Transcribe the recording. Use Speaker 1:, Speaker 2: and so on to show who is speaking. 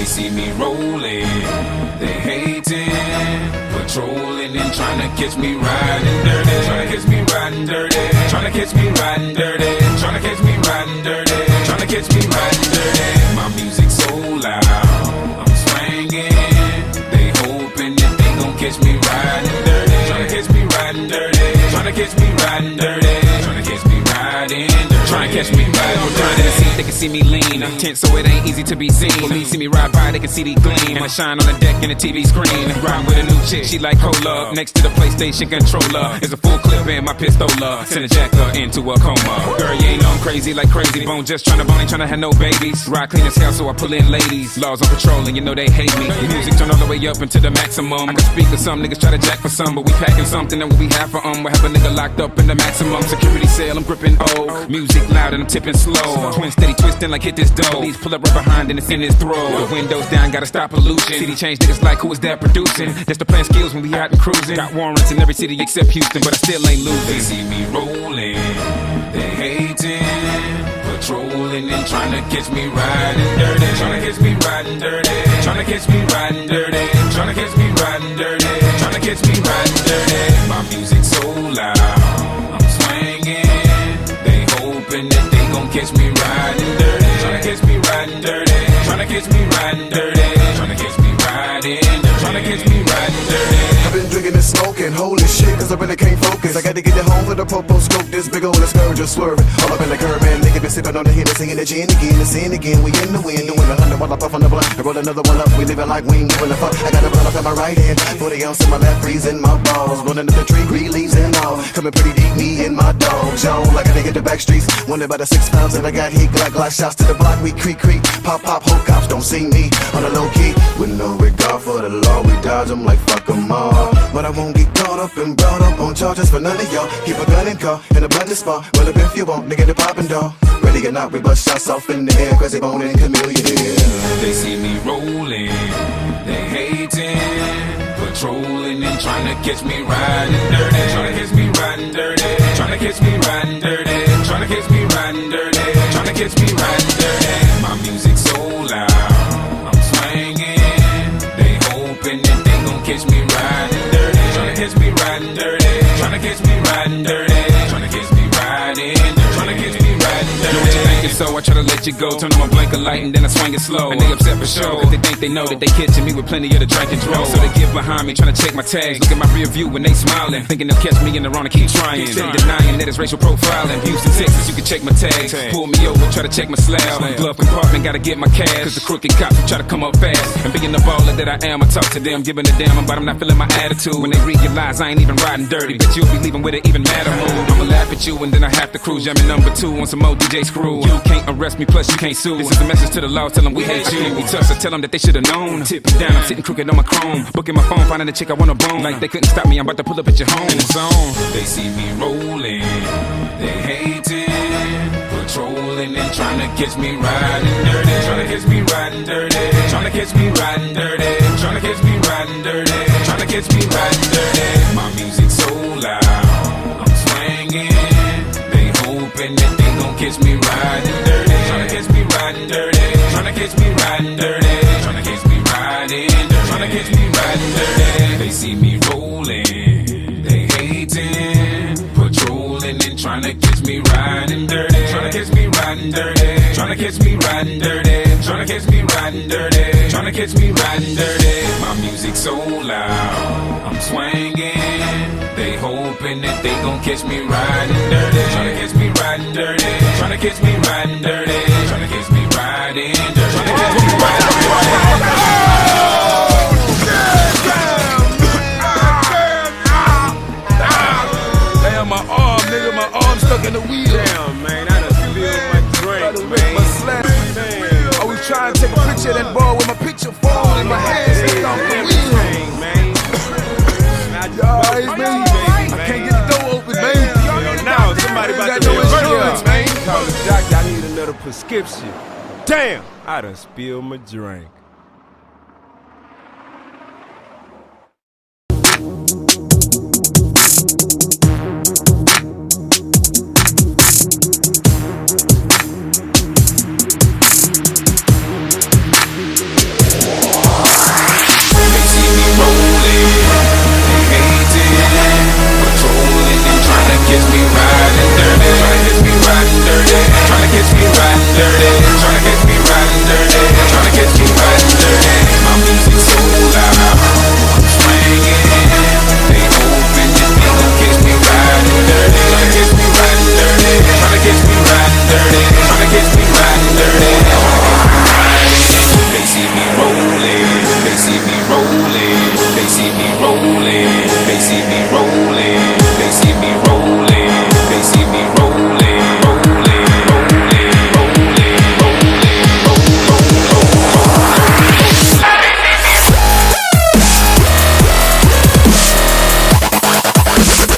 Speaker 1: They see me rolling, they hating, patrolling and trying to catch me riding dirty. Trying to catch me riding dirty. Trying to catch me riding dirty. Trying to catch me riding dirty. Trying to catch me riding dirty. My music's so loud, I'm swinging. They hoping that they gon' catch me riding dirty. Trying to catch me riding dirty. Trying to catch me riding dirty. Trying to catch me riding dirty. Trying to catch me riding dirty. They can see me lean, I'm tense so it ain't easy to be seen. Police see me ride by, they can see the gleam. And I shine on the deck in the TV screen. Ride with a new chick, she like cola. Next to the PlayStation controller is a full clip in my pistola. Send a jacker into a coma. Girl, you ain't know I'm crazy like Crazy Bone. Just tryna bone, ain't tryna have no babies. Ride clean as hell, so I pull in ladies. Laws on patrol, and you know they hate me. The music turn all the way up into the maximum. I can speak to some niggas, try to jack for some, but we packing something that we have for We have a nigga locked up in the maximum security cell. I'm gripping O. Music loud and I'm tipping slow. Twin steady twisting like hit this dough. Police pull up right behind and it's in his throat. The windows down, gotta stop pollution. City change niggas like who is that producing? That's the plan skills when we out and cruising. Got warrants in every city except Houston, but I still ain't losing. They see me rolling, they hating, patrolling and trying to catch me riding dirty. Trying to catch me riding dirty. Trying to catch me riding dirty. Trying to catch me riding dirty. Trying to catch me riding dirty. My music's so loud, I'm swinging. They hoping that they gon' catch me riding dirty. Tryna catch me riding dirty. Tryna catch me riding dirty. Tryna catch me riding dirty. Tryna catch me riding dirty.
Speaker 2: I've been drinking and smoking, holy shit, cause I really can't focus. I got to get it home with a popo scope, this big ol' scourge just swerving. All up in the curb, man, nigga been sipping on the Hennessy and the gin again, and sin again. We in the wind, doing 100 while I puff on the blunt. I roll another one up, we living like we ain't giving a fuck. I got a blunt up in my right hand, 40 ounce in my left, freezing my balls. Rolling up the tree, green leaves and all. Coming pretty deep, me and my dogs, y'all. Like I hit the back streets, wondered about the 6 pounds that I got hit. Glock shots to the block, we creak, pop, whole cops don't see me on the low key. With no regard for the law, we dodge them like fuck them all. But I won't get caught up and brought up on charges for none of y'all. Keep a gun in car, in a blended spot. Well, if you want, nigga, the poppin' dog. Ready or not, we bust shots off in the air. Crazy Bone and Chameleon, yeah.
Speaker 1: They see me rolling, they hating, patrolling and trying to catch me riding dirty. Trying to catch me riding dirty. Trying to catch me riding dirty. Trying to catch me riding dirty. Trying to catch me riding dirty. My music's so loud, I'm swinging. They hoping that they gon' catch me riding dirty. Trying to catch me riding dirty. Trying to catch me riding dirty. Trying to catch me riding dirty. Trying to catch me riding dirty. Know what you thinking, so I try to let you go. Turn on my blinker light and then I swing it slow. And they upset for sure, cause they think they know that they catching me with plenty of the drink and draw. So they get behind me, trying to check my tags. Look at my rear view when they smiling, thinking they'll catch me in the wrong and keep trying. Steady denying that it's racial profiling. Houston, Texas, you can check my tags. Pull me over, try to check my slab. Glove compartment, gotta get my cash. Cause the crooked cops will try to come up fast. And being the baller that I am, I talk to them, giving a damn about them not feeling my attitude. When they realize I ain't even riding dirty, but you'll be leaving with an even madder mood. I'ma laugh at you and then I have to cruise. Jamming number 2 on some old DJ screw. You can't arrest me, plus you can't sue. This is a message to the law, tell them we hate you. We tough, so tell them that they should've known. Tipping down, I'm sitting crooked on my chrome. Booking my phone, finding a chick I wanna bone. Like they couldn't stop me, I'm about to pull up at your home. In the zone. They see me rolling, they hating, patrolling and trying to catch me riding dirty. Trying to catch me riding dirty. Trying to catch me riding dirty. Trying to catch me riding dirty. Trying to catch me riding dirty. My music's so loud, I'm swinging. They hoping that they gon' catch me riding dirty. Trying to catch me riding dirty. Trying to catch me riding dirty. Trying to catch me riding dirty. Trying to catch me riding dirty. They see me rolling, they hating, patrolling and trying to catch me riding dirty. Trying to catch me riding dirty. Trying to catch me riding dirty. Trying to catch me riding dirty. Trying to catch me riding dirty. My music's so loud, I'm swinging. They hoping that they gon' catch me riding dirty. Trying to catch me riding dirty. Trying to catch me riding dirty. Trying to catch me riding dirty. Trying to catch me riding dirty.
Speaker 3: Damn, my arm, nigga, my arm stuck in the wheel.
Speaker 4: Damn, man, I done spilled my drink, man.
Speaker 3: I was trying to take a picture of that ball with my picture phone in my hand, stuck off the wheel.
Speaker 4: Man.
Speaker 3: I can't get the door open, man.
Speaker 4: Now somebody about to
Speaker 3: no insurance, man.
Speaker 4: Call the doctor, I need another prescription. Damn, I done spilled my drink.
Speaker 2: Hey.